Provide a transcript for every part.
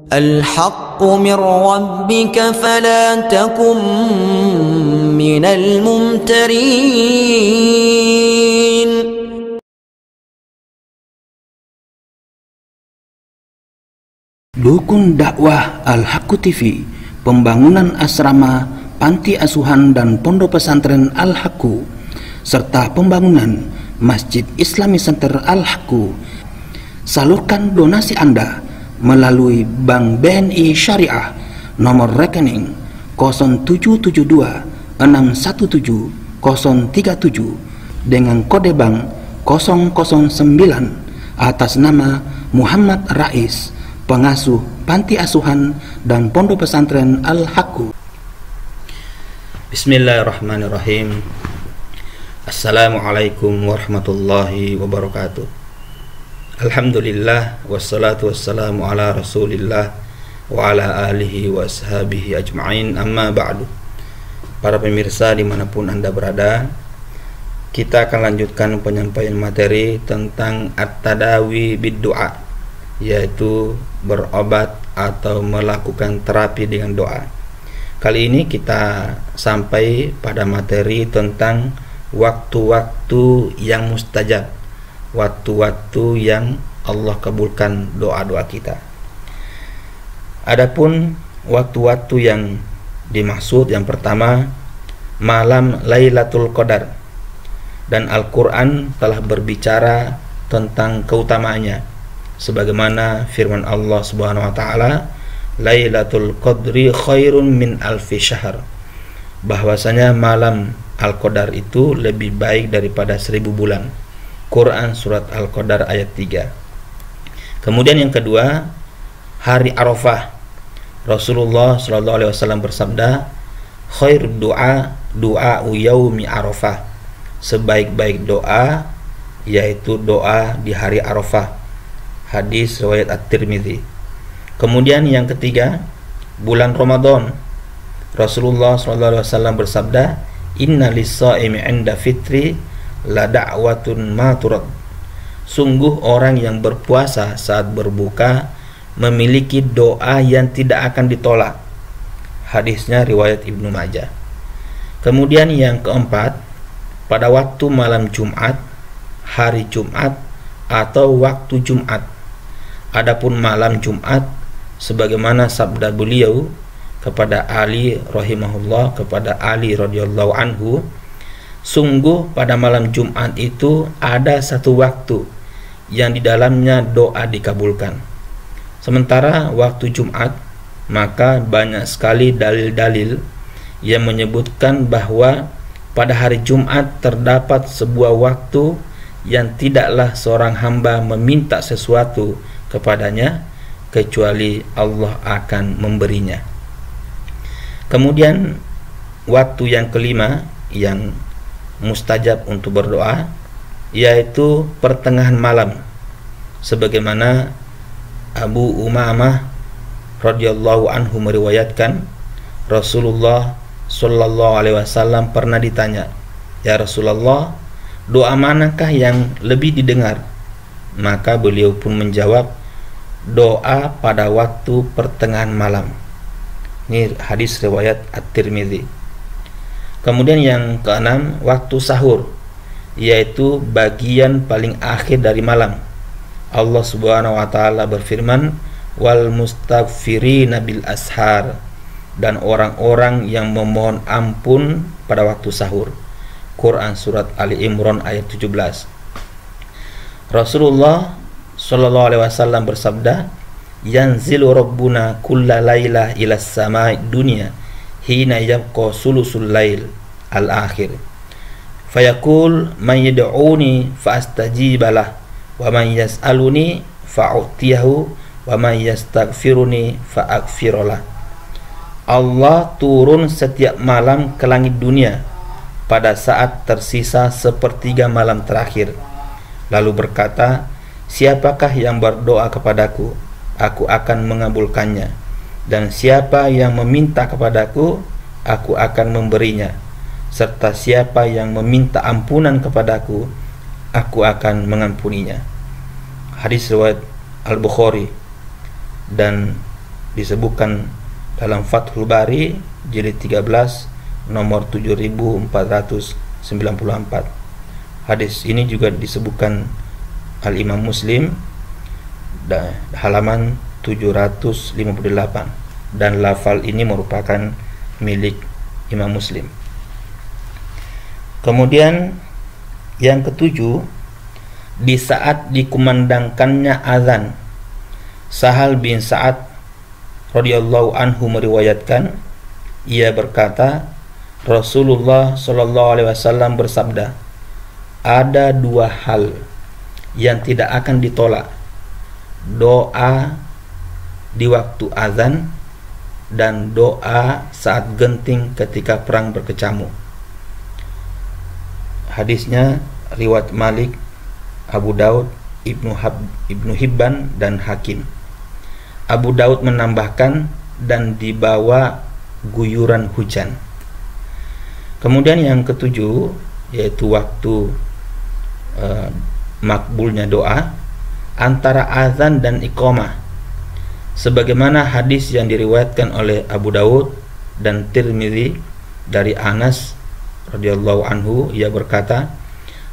الحق من ربك فلا تكن من الممترين. Dukung dakwah Al-Haqqu TV, pembangunan asrama, panti asuhan dan pondok pesantren Al-Haqqu, serta pembangunan Masjid Islami Center Al-Haqqu. Salurkan donasi Anda melalui Bank BNI Syariah nomor rekening 0772 617 037 dengan kode bank 009 atas nama Muhammad Rais, pengasuh panti asuhan dan pondok pesantren Al-Haqqu. Bismillahirrahmanirrahim. Assalamualaikum warahmatullahi wabarakatuh. Alhamdulillah, wassalatu wassalamu ala rasulillah wa ala alihi wa ashabihi ajma'in, amma ba'du. Para pemirsa dimanapun Anda berada, kita akan lanjutkan penyampaian materi tentang at-tadawi bid-du'a, yaitu berobat atau melakukan terapi dengan doa. Kali ini kita sampai pada materi tentang waktu-waktu yang mustajab, waktu-waktu yang Allah kabulkan doa-doa kita. Adapun waktu-waktu yang dimaksud, yang pertama malam Lailatul Qadar, dan Al-Quran telah berbicara tentang keutamaannya, sebagaimana firman Allah Subhanahu wa taala, Lailatul Qadri khairun min alfi syahr, bahwasanya malam Al-Qadar itu lebih baik daripada 1000 bulan. Quran surat Al-Qadar ayat 3. Kemudian yang kedua, hari Arafah. Rasulullah SAW bersabda, khairud du'a du'a'u yaumi Arafah, sebaik-baik doa yaitu doa di hari Arafah. Hadis riwayat At-Tirmidzi. Kemudian yang ketiga, bulan Ramadan. Rasulullah SAW bersabda, inna lis-shaimi 'inda fitri la da'watun ma turad, sungguh orang yang berpuasa saat berbuka memiliki doa yang tidak akan ditolak. Hadisnya riwayat Ibnu Majah. Kemudian yang keempat, pada waktu malam Jumat, hari Jumat atau waktu Jumat. Adapun malam Jumat, sebagaimana sabda beliau kepada Ali rahimahullah, kepada Ali radhiyallahu anhu, sungguh pada malam Jumat itu ada satu waktu yang di dalamnya doa dikabulkan. Sementara waktu Jumat, maka banyak sekali dalil-dalil yang menyebutkan bahwa pada hari Jumat terdapat sebuah waktu yang tidaklah seorang hamba meminta sesuatu kepadanya kecuali Allah akan memberinya. Kemudian waktu yang kelima yang mustajab untuk berdoa, yaitu pertengahan malam, sebagaimana Abu Umamah radhiyallahu anhu meriwayatkan, Rasulullah sallallahu alaihi wasallam pernah ditanya, ya Rasulullah, doa manakah yang lebih didengar? Maka beliau pun menjawab, doa pada waktu pertengahan malam. Ini hadis riwayat At-Tirmidzi. Kemudian yang keenam, waktu sahur, yaitu bagian paling akhir dari malam. Allah Subhanahu wa taala berfirman, wal mustaghfirina bil ashar, dan orang-orang yang memohon ampun pada waktu sahur. Quran surat Ali Imran ayat 17. Rasulullah sallallahu alaihi wasallam bersabda, yanzilu rabbuna kulla lailah ila samai dunya hina yabqa sulusul lail al-akhir fayaqul man yad'uni fa astajibalah wa man yas'aluni fa u'tiyahu wa man yastaghfiruni fa aghfirullah. Allah turun setiap malam ke langit dunia pada saat tersisa sepertiga malam terakhir, lalu berkata, siapakah yang berdoa kepadaku, aku akan mengabulkannya, dan siapa yang meminta kepadaku, aku akan memberinya, serta siapa yang meminta ampunan kepadaku, aku akan mengampuninya. Hadis riwayat Al-Bukhari. Dan disebutkan dalam Fathul Bari jilid 13 nomor 7494. Hadis ini juga disebutkan Al-Imam Muslim halaman 758, dan lafal ini merupakan milik Imam Muslim. Kemudian yang ketujuh, di saat dikumandangkannya azan, Sahal bin Sa'ad radhiyallahu anhu meriwayatkan, ia berkata, Rasulullah sallallahu alaihi wasallam bersabda, ada dua hal yang tidak akan ditolak, doa di waktu azan dan doa saat genting ketika perang berkecamuk. Hadisnya riwayat Malik, Abu Daud, Ibnu Hibban dan Hakim. Abu Daud menambahkan, dan dibawa guyuran hujan. Kemudian yang ketujuh, yaitu waktu makbulnya doa antara azan dan iqamah, sebagaimana hadis yang diriwayatkan oleh Abu Daud dan Tirmidzi dari Anas radhiyallahu anhu, ia berkata,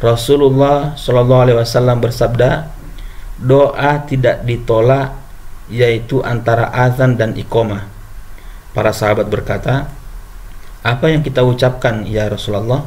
Rasulullah sallallahu alaihi wasallam bersabda, doa tidak ditolak yaitu antara azan dan iqamah. Para sahabat berkata, apa yang kita ucapkan ya Rasulullah?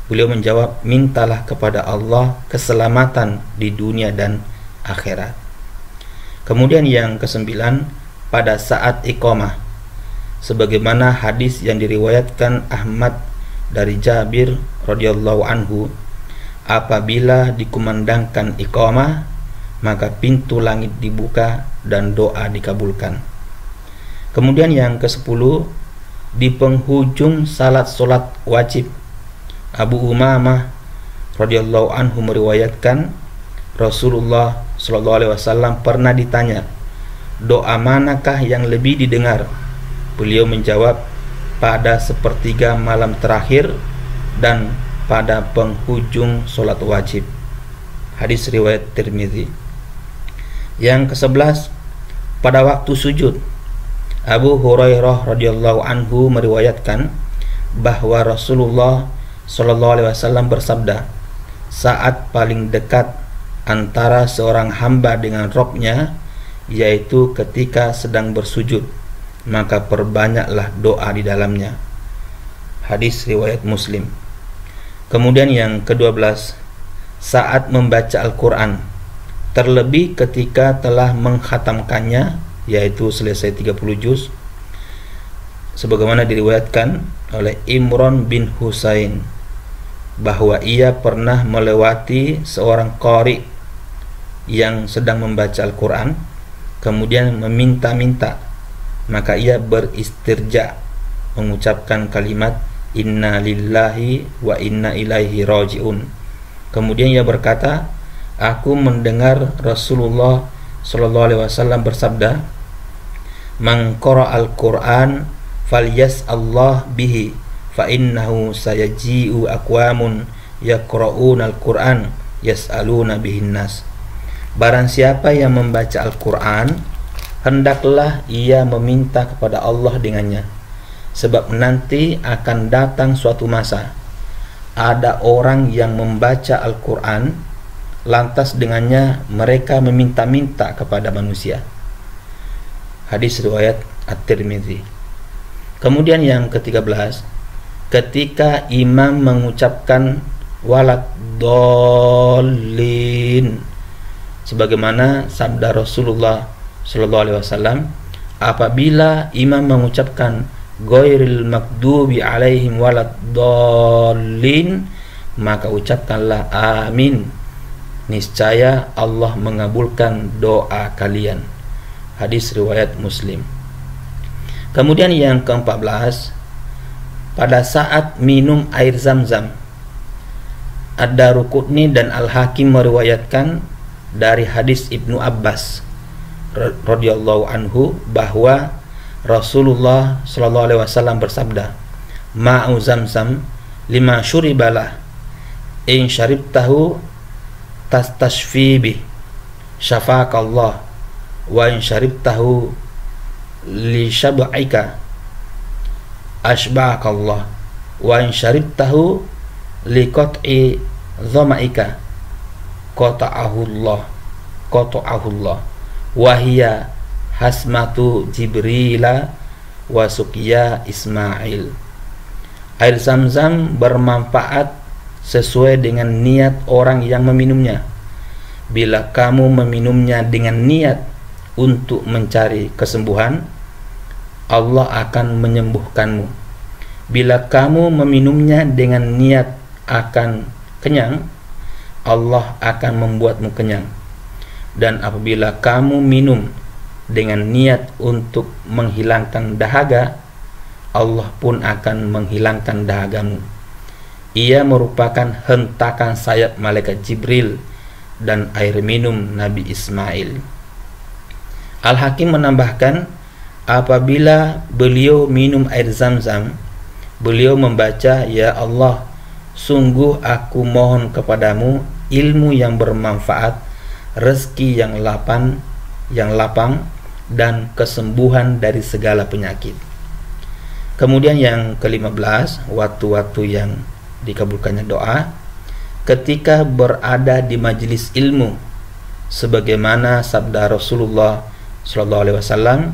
Beliau menjawab, mintalah kepada Allah keselamatan di dunia dan akhirat. Kemudian yang kesembilan, pada saat iqamah, sebagaimana hadis yang diriwayatkan Ahmad dari Jabir radhiyallahu anhu, apabila dikumandangkan iqamah, maka pintu langit dibuka dan doa dikabulkan. Kemudian yang ke-10, di penghujung salat wajib, Abu Umamah radhiyallahu anhu meriwayatkan, Rasulullah sallallahu alaihi wasallam pernah ditanya, doa manakah yang lebih didengar? Beliau menjawab, pada sepertiga malam terakhir dan pada penghujung salat wajib. Hadis riwayat Tirmidzi. Yang ke-11, pada waktu sujud, Abu Hurairah radhiyallahu anhu meriwayatkan bahwa Rasulullah sallallahu alaihi wasallam bersabda, saat paling dekat antara seorang hamba dengan Rabb-nya, yaitu ketika sedang bersujud, maka perbanyaklah doa di dalamnya. Hadis riwayat Muslim. Kemudian yang ke-12, saat membaca Al-Quran, terlebih ketika telah mengkhatamkannya, yaitu selesai 30 juz, sebagaimana diriwayatkan oleh Imran bin Husain bahwa ia pernah melewati seorang qari yang sedang membaca Al-Quran, kemudian meminta-minta, maka ia beristirja mengucapkan kalimat inna lillahi wa inna ilaihi raji'un. Kemudian ia berkata, aku mendengar Rasulullah sallallahu alaihi wasallam bersabda, man qara al-Quran falyas'allah bihi fa innahu sayaji'u aqwamun yaqra'una al-Quran yas'aluna bihin nas. Barang siapa yang membaca Al-Quran, hendaklah ia meminta kepada Allah dengannya, sebab nanti akan datang suatu masa ada orang yang membaca Al-Quran, lantas dengannya mereka meminta-minta kepada manusia. Hadis riwayat At-Tirmidzi. Kemudian yang ke-13, ketika imam mengucapkan walad dolin, sebagaimana sabda Rasulullah sallallahu alaihi wasallam, apabila imam mengucapkan ghairil maghdubi alaihim waladdallin, maka ucapkanlah amin, niscaya Allah mengabulkan doa kalian. Hadis riwayat Muslim. Kemudian yang ke-14, pada saat minum air Zam-Zam, Ad-Daruqutni dan Al-Hakim meriwayatkan dari hadis Ibnu Abbas radhiyallahu anhu bahwa Rasulullah sallallahu alaihi wasallam bersabda, ma'u Zamzam lima syuribalah in syaribtahu tastashfi bih syafaqallah wa in syaribtahu li syab'ika ashba'akallah, wa in syaribtahu li qat'i dhama'ika qata'ahullah wa hiya hasmatu Jibrila wa suqya Ismail. Air Zam-Zam bermanfaat sesuai dengan niat orang yang meminumnya. Bila kamu meminumnya dengan niat untuk mencari kesembuhan, Allah akan menyembuhkanmu. Bila kamu meminumnya dengan niat akan kenyang, Allah akan membuatmu kenyang. Dan apabila kamu minum dengan niat untuk menghilangkan dahaga, Allah pun akan menghilangkan dahagamu. Ia merupakan hentakan sayap malaikat Jibril dan air minum Nabi Ismail. Al-Hakim menambahkan, apabila beliau minum air Zam-Zam, beliau membaca, ya Allah, sungguh aku mohon kepadamu ilmu yang bermanfaat, rezeki yang lapang, dan kesembuhan dari segala penyakit. Kemudian yang ke-15, waktu-waktu yang dikabulkannya doa, ketika berada di majelis ilmu, sebagaimana sabda Rasulullah SAW,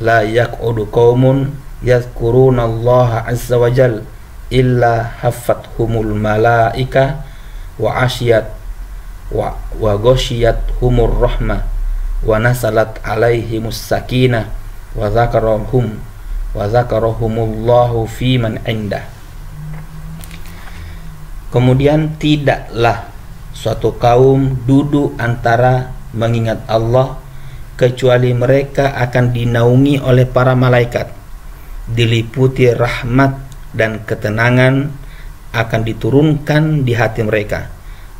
la yaq'udu qaumun yadhkurunallaha azza wa jal illa haffathumul malaika wa asyiyat wa ghasyiyat humur rahmah wa nasalat alaihimus sakinah wa zakarahumullahu fi man indah. Kemudian tidaklah suatu kaum duduk antara mengingat Allah kecuali mereka akan dinaungi oleh para malaikat, diliputi rahmat dan ketenangan akan diturunkan di hati mereka,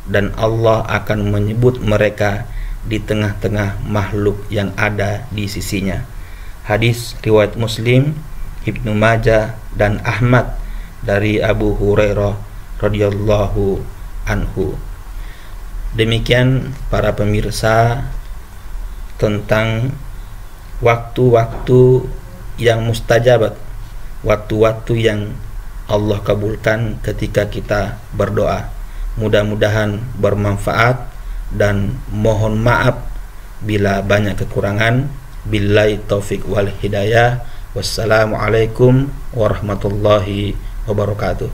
dan Allah akan menyebut mereka di tengah-tengah makhluk yang ada di sisinya. Hadis riwayat Muslim, Ibnu Majah, dan Ahmad dari Abu Hurairah radhiyallahu anhu. Demikian para pemirsa tentang waktu-waktu yang mustajabat, waktu-waktu yang Allah kabulkan ketika kita berdoa. Mudah-mudahan bermanfaat, dan mohon maaf bila banyak kekurangan. Billahi taufik wal hidayah. Wassalamualaikum warahmatullahi wabarakatuh.